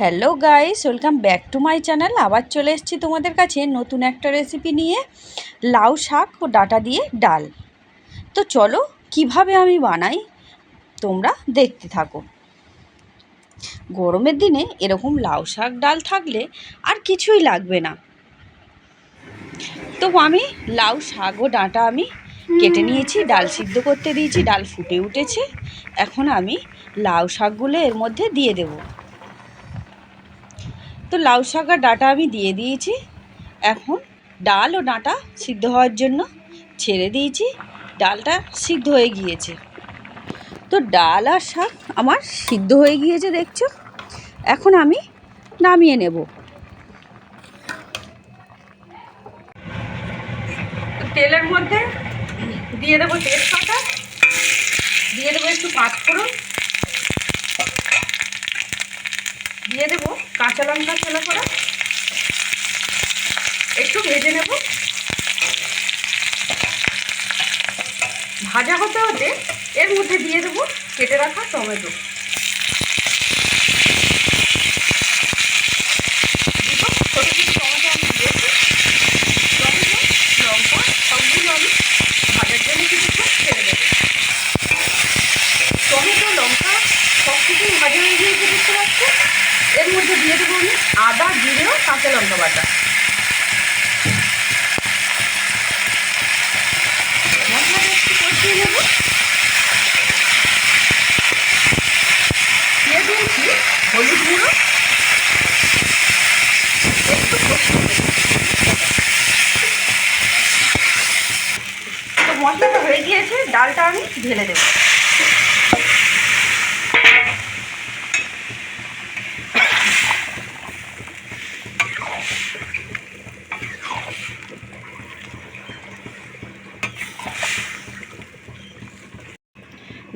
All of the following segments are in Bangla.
Hello guys, welcome back to my channel. আবার চলে এসেছি তোমাদের কাছে নতুন একটা রেসিপি নিয়ে, লাউ শাক ও ডাঁটা দিয়ে ডাল। তো চলো কিভাবে আমি বানাই তোমরা দেখতে থাকো। গরমের দিনে এরকম লাউ শাক ডাল থাকলে আর কিছুই লাগবে না। তো আমি লাউ শাক ও ডাঁটা আমি কেটে নিয়েছি, ডাল সিদ্ধ করতে দিয়েছি, ডাল ফুটে উঠেছে। এখন আমি লাউ শাকগুলো এর মধ্যে দিয়ে দেবো। তো লাউ শাক আর ডাঁটা আমি দিয়ে দিয়েছি। এখন ডাল ও ডাঁটা সিদ্ধ হওয়ার জন্য ছেড়ে দিয়েছি। ডালটা সিদ্ধ হয়ে গিয়েছে। তো ডাল আর শাক আমার সিদ্ধ হয়ে গিয়েছে দেখছো। এখন আমি নামিয়ে নেব। তেলের মধ্যে দিয়ে দেবো তেজপাতা, দিয়ে দেবো একটু পাঁচফোড়ন, দিয়ে দেবো কাঁচা লঙ্কা ছোলা করা, একটু ভেজে নেব। ভাজা হতে হতে এর মধ্যে দিয়ে দেবো কেটে রাখা টমেটো, ছোটো ছোটো টমেটো আমি দিয়েছি। টমেটো লঙ্কা সবগুলো আমি ভাজার জন্য কিছুক্ষণ ছেড়ে দেবো। টমেটো লঙ্কা সব কিছুই ভাজা হয়ে গিয়েছে দেখতে পাচ্ছি। এর মধ্যে দিয়ে দেবো আমি আদা জিরে ও কাঁচা লঙ্কা বাটা। মশলাটা একটু কষিয়ে নেব। দিয়ে দিয়েছি হলুদ গুঁড়ো, একটু কষিয়ে নেব। তো মশলাটা হয়ে গিয়েছে, ডালটা আমি ঢেলে দেবো।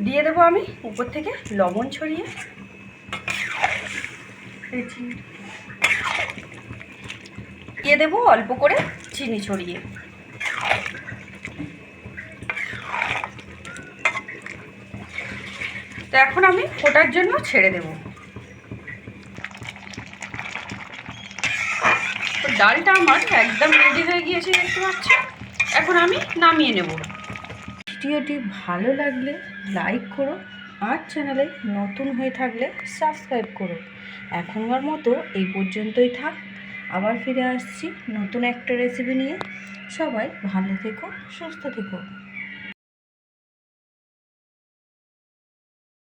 দিয়ে দেবো আমি উপর থেকে লবণ ছড়িয়ে, দিয়ে দেবো অল্প করে চিনি ছড়িয়ে। তো এখন আমি ফোটার জন্য ছেড়ে দেব। তো ডালটা আমার একদম রেডি হয়ে গিয়েছে দেখতে পাচ্ছি। এখন আমি নামিয়ে নেব। ভিডিওটি ভালো লাগলে লাইক করো, আর চ্যানেলে নতুন হয়ে থাকলে সাবস্ক্রাইব করো। এখনকার মতো এই পর্যন্তই থাক। আবার ফিরে আসছি নতুন একটা রেসিপি নিয়ে। সবাই ভালো থেকো, সুস্থ থেকো।